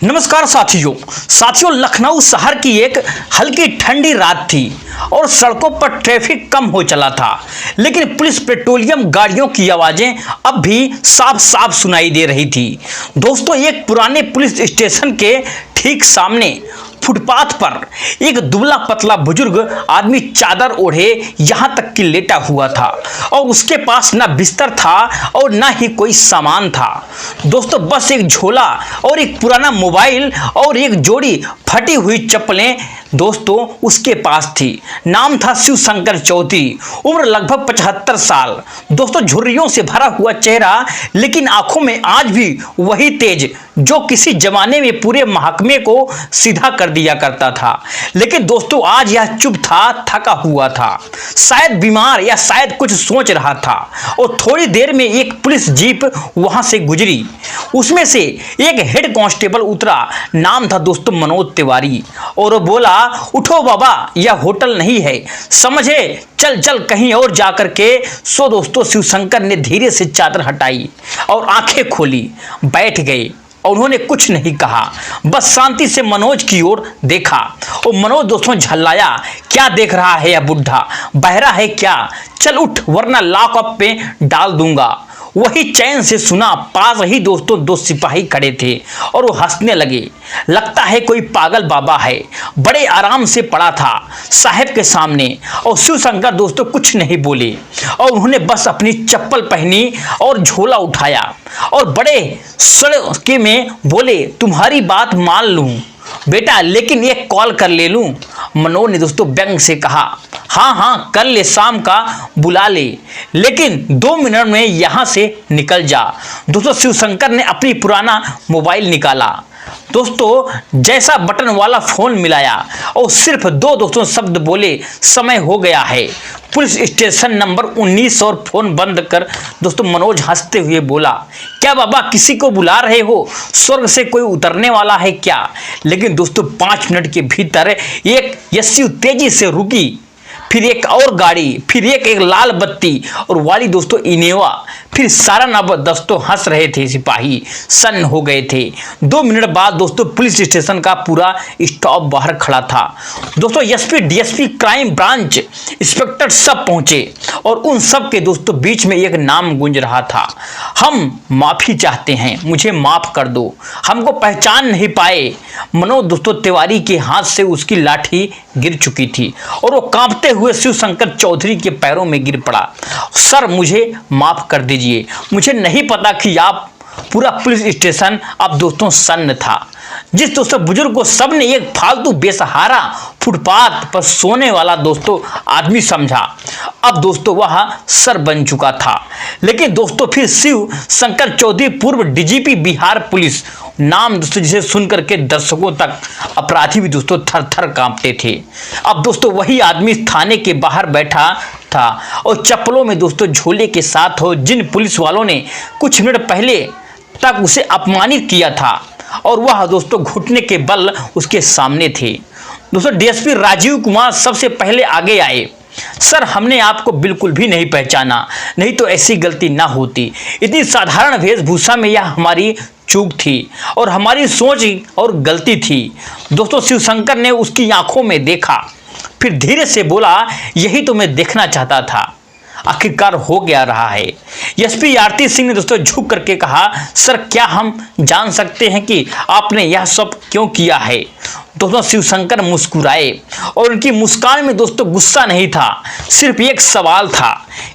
नमस्कार साथियों लखनऊ शहर की एक हल्की ठंडी रात थी और सड़कों पर ट्रैफिक कम हो चला था, लेकिन पुलिस पेट्रोलियम गाड़ियों की आवाजें अब भी साफ साफ सुनाई दे रही थी। दोस्तों, एक पुराने पुलिस स्टेशन के ठीक सामने फुटपाथ पर एक दुबला पतला बुजुर्ग आदमी चादर ओढ़े यहां तक कि लेटा हुआ था और उसके पास ना बिस्तर था और ना ही कोई सामान था। दोस्तों, बस एक झोला और एक पुराना मोबाइल और एक जोड़ी फटी हुई चप्पलें दोस्तों उसके पास थी। नाम था शिव शंकर चौधरी, उम्र लगभग 75 साल। दोस्तों, झुर्रियों से भरा हुआ चेहरा, लेकिन आंखों में आज भी वही तेज जो किसी जमाने में पूरे महकमे को सीधा कर दिया करता था। लेकिन दोस्तों, आज यह चुप था, थका हुआ था, शायद बीमार या शायद कुछ सोच रहा था। और थोड़ी देर में एक पुलिस जीप वहां से गुजरी। उसमें से एक हेड कांस्टेबल उतरा। नाम था दोस्तों मनोज तिवारी, और वो बोला, उठो बाबा, यह होटल नहीं है, समझे, चल चल कहीं और जाकर के सो। दोस्तों, शिवशंकर ने धीरे से चादर हटाई और आंखें खोली, बैठ गए और उन्होंने कुछ नहीं कहा, बस शांति से मनोज की ओर देखा। और मनोज दोस्तों झल्लाया, क्या देख रहा है यह बुढ़ा, बहरा है क्या, चल उठ वरना लॉकअप पे डाल दूंगा। वही चैन से सुना। पास ही दोस्तों दो सिपाही खड़े थे और वो हंसने लगे। लगता है कोई पागल बाबा है। बड़े आराम से पड़ा था साहब के सामने और शिवशंकर दोस्तों कुछ नहीं बोले और उन्होंने बस अपनी चप्पल पहनी और झोला उठाया और बड़े सड़के में बोले, तुम्हारी बात मान लूं बेटा, लेकिन एक कॉल कर ले लूं। मनोज ने दोस्तों व्यंग से कहा, हाँ हाँ कर ले, शाम का बुला ले, लेकिन 2 मिनट में यहां से निकल जा। दोस्तों, शिवशंकर ने अपनी पुराना मोबाइल निकाला दोस्तों, जैसा बटन वाला फोन मिलाया और सिर्फ 2 दोस्तों शब्द बोले, समय हो गया है, पुलिस स्टेशन नंबर 19। और फोन बंद कर दोस्तों मनोज हंसते हुए बोला, क्या बाबा किसी को बुला रहे हो, स्वर्ग से कोई उतरने वाला है क्या। लेकिन दोस्तों 5 मिनट के भीतर एक एसयू तेजी से रुकी, फिर एक और गाड़ी, फिर एक लाल बत्ती और वाली दोस्तों इनोवा, फिर सारा नब दोस्तों हंस रहे थे। सिपाही सन्न हो गए थे। 2 मिनट बाद दोस्तों पुलिस स्टेशन का पूरा स्टाफ बाहर खड़ा था। दोस्तों SP, DSP, crime branch, inspector सब पहुंचे और उन सब के दोस्तों बीच में एक नाम गूंज रहा था, हम माफी चाहते हैं, मुझे माफ कर दो, हमको पहचान नहीं पाए। मनोज दोस्तों तिवारी के हाथ से उसकी लाठी गिर चुकी थी और वो कांपते हुए शिवशंकर चौधरी के पैरों में गिर पड़ा। सर मुझे माफ कर दीजिए, मुझे नहीं पता कि आप, पूरा पुलिस स्टेशन अब दोस्तों सन्न था। जिस दोस्तों बुजुर्ग को सबने एक फालतू बेसहारा फुटपाथ पर सोने वाला दोस्तों आदमी समझा, अब दोस्तों वह सर बन चुका था। लेकिन दोस्तों फिर शिव शंकर चौधरी, पूर्व डीजीपी बिहार पुलिस, नाम दोस्तों जिसे सुनकर के दर्शकों तक अपराधी भी दोस्तों थर थर कांपते थे। अब दोस्तों वही आदमी थाने के बाहर बैठा था और चप्पलों में दोस्तों झोले के साथ हो, जिन पुलिस वालों ने कुछ मिनट पहले तक उसे अपमानित किया था और वह दोस्तों घुटने के बल उसके सामने थे। दोस्तों डीएसपी राजीव कुमार सबसे पहले आगे आए। सर हमने आपको बिल्कुल भी नहीं पहचाना, नहीं तो ऐसी गलती ना होती, इतनी साधारण वेशभूषा में यह हमारी चूक थी और हमारी सोच और गलती थी। दोस्तों शिवशंकर ने उसकी आंखों में देखा, फिर धीरे से बोला, यही तो मैं देखना चाहता था, आखिरकार हो गया रहा है। एसपी आरती सिंह ने दोस्तों झुक करके कहा, सर क्या हम जान सकते हैं कि आपने यह सब क्यों किया है। दोस्तों शिवशंकर मुस्कुराए और उनकी मुस्कान में दोस्तों गुस्सा नहीं था, सिर्फ एक सवाल था,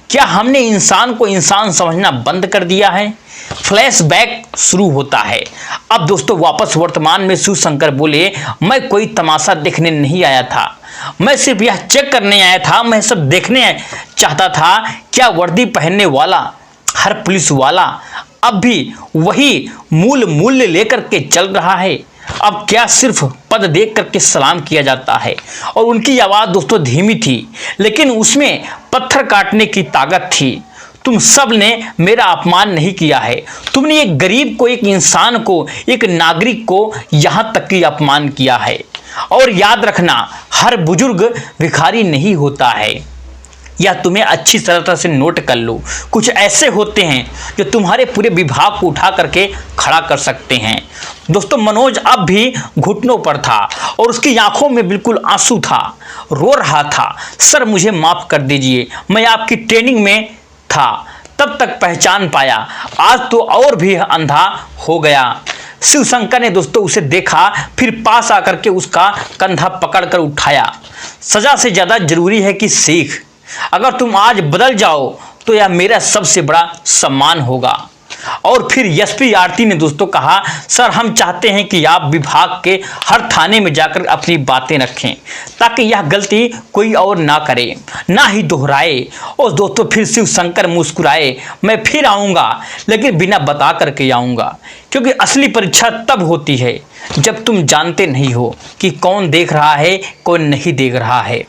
क्या हमने इंसान को इंसान समझना बंद कर दिया है। फ्लैशबैक शुरू होता है। अब दोस्तों वापस वर्तमान में शिवशंकर बोले, मैं कोई तमाशा देखने नहीं आया था, मैं सिर्फ यह चेक करने आया था, मैं सब देखने चाहता था क्या वर्दी पहनने वाला हर पुलिस वाला अब भी वही मूल्य लेकर के चल रहा है। अब क्या सिर्फ पद देख करके सलाम किया जाता है। और उनकी आवाज दोस्तों धीमी थी, लेकिन उसमें पत्थर काटने की ताकत थी। तुम सब ने मेरा अपमान नहीं किया है, तुमने एक गरीब को, एक इंसान को, एक नागरिक को यहां तक कि अपमान किया है। और याद रखना, हर बुजुर्ग भिखारी नहीं होता है। या तुम्हें अच्छी तरह से नोट कर लो, कुछ ऐसे होते हैं जो तुम्हारे पूरे विभाग को उठा करके खड़ा कर सकते हैं। दोस्तों मनोज अब भी घुटनों पर था और उसकी आंखों में बिल्कुल आंसू था, रो रहा था। सर मुझे माफ कर दीजिए, मैं आपकी ट्रेनिंग में था तब तक पहचान पाया, आज तो और भी अंधा हो गया। शिवशंकर ने दोस्तों उसे देखा, फिर पास आकर के उसका कंधा पकड़कर उठाया। सजा से ज़्यादा जरूरी है कि सीख। अगर तुम आज बदल जाओ तो यह मेरा सबसे बड़ा सम्मान होगा। और फिर एसपी आरती ने दोस्तों कहा, सर हम चाहते हैं कि आप विभाग के हर थाने में जाकर अपनी बातें रखें ताकि यह गलती कोई और ना करे, ना ही दोहराए। और दोस्तों फिर शिवशंकर मुस्कुराए, मैं फिर आऊँगा लेकिन बिना बता करके आऊँगा, क्योंकि असली परीक्षा तब होती है जब तुम जानते नहीं हो कि कौन देख रहा है कौन नहीं देख रहा है।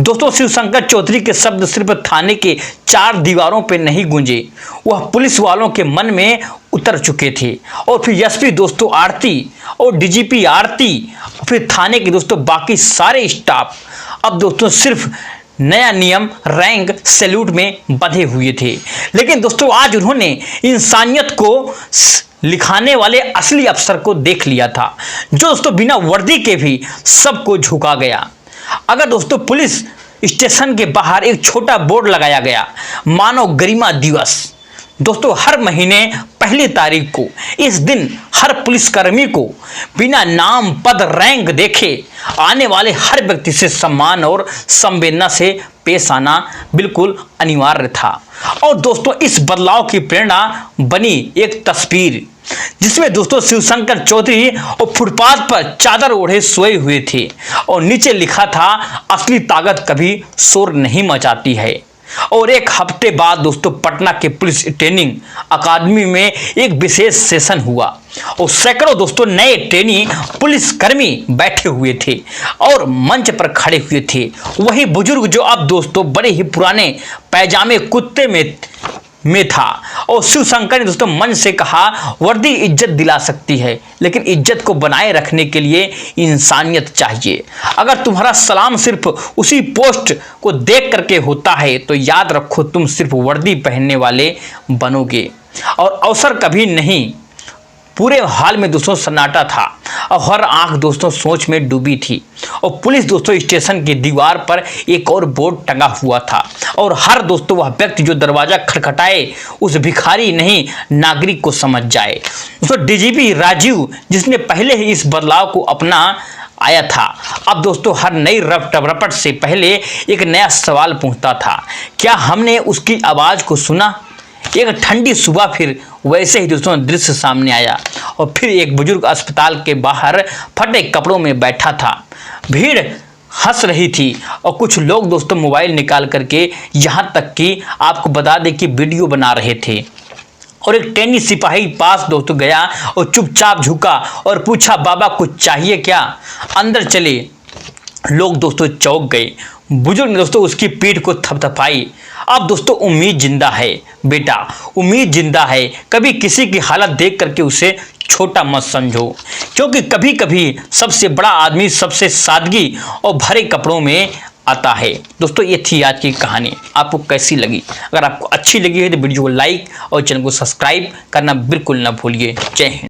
दोस्तों शिवशंकर चौधरी के शब्द सिर्फ थाने के 4 दीवारों पे नहीं गूंजे, वह पुलिस वालों के मन में उतर चुके थे। और फिर एसपी दोस्तों आरती और डीजीपी आरती, फिर थाने के दोस्तों बाकी सारे स्टाफ अब दोस्तों सिर्फ नया नियम रैंक सैल्यूट में बंधे हुए थे। लेकिन दोस्तों आज उन्होंने इंसानियत को लिखाने वाले असली अफसर को देख लिया था, जो दोस्तों बिना वर्दी के भी सबको झुका गया। अगर दोस्तों पुलिस स्टेशन के बाहर एक छोटा बोर्ड लगाया गया, मानव गरिमा दिवस, दोस्तों हर महीने 1 तारीख को इस दिन हर पुलिसकर्मी को बिना नाम पद रैंक देखे आने वाले हर व्यक्ति से सम्मान और संवेदना से पेश आना बिल्कुल अनिवार्य था। और दोस्तों इस बदलाव की प्रेरणा बनी एक तस्वीर जिसमें दोस्तों शिवशंकर चौधरी और फुटपाथ पर चादर ओढ़े सोए हुए थे और नीचे लिखा था, असली ताकत कभी शोर नहीं मचाती है। और एक हफ्ते बाद दोस्तों पटना के पुलिस ट्रेनिंग अकादमी में एक विशेष सेशन हुआ और सैकड़ों दोस्तों नए ट्रेनी पुलिसकर्मी बैठे हुए थे और मंच पर खड़े हुए थे। वही बुजुर्ग जो अब दोस्तों बड़े ही पुराने पैजामे कुत्ते में था। और शिवशंकर ने दोस्तों मन से कहा, वर्दी इज्जत दिला सकती है लेकिन इज्जत को बनाए रखने के लिए इंसानियत चाहिए। अगर तुम्हारा सलाम सिर्फ उसी पोस्ट को देख करके होता है तो याद रखो तुम सिर्फ वर्दी पहनने वाले बनोगे और अवसर कभी नहीं। पूरे हाल में दोस्तों सन्नाटा था और हर आंख दोस्तों सोच में डूबी थी। और पुलिस दोस्तों स्टेशन की दीवार पर एक और बोर्ड टंगा हुआ था और हर दोस्तों वह व्यक्ति जो दरवाजा खटखटाए उस भिखारी नहीं नागरिक को समझ जाए। दोस्तों डीजीपी राजीव जिसने पहले ही इस बदलाव को अपना आया था, अब दोस्तों हर नई रपट से पहले एक नया सवाल पूछता था, क्या हमने उसकी आवाज़ को सुना? एक ठंडी सुबह फिर वैसे ही दोस्तों दृश्य सामने आया और फिर एक बुजुर्ग अस्पताल के बाहर फटे कपड़ों में बैठा था। भीड़ हंस रही थी और कुछ लोग दोस्तों मोबाइल निकाल करके यहाँ तक कि आपको बता दें कि वीडियो बना रहे थे। और एक ट्रेनी सिपाही पास दोस्तों गया और चुपचाप झुका और पूछा, बाबा कुछ चाहिए क्या? अंदर चले। लोग दोस्तों चौंक गए। बुजुर्ग ने दोस्तों उसकी पीठ को थपथपाई। अब दोस्तों उम्मीद जिंदा है बेटा, उम्मीद जिंदा है। कभी किसी की हालत देख करके उसे छोटा मत समझो, क्योंकि कभी कभी सबसे बड़ा आदमी सबसे सादगी और भरे कपड़ों में आता है। दोस्तों ये थी आज की कहानी, आपको कैसी लगी? अगर आपको अच्छी लगी है तो वीडियो को लाइक और चैनल को सब्सक्राइब करना बिल्कुल ना भूलिए। जय हिंद।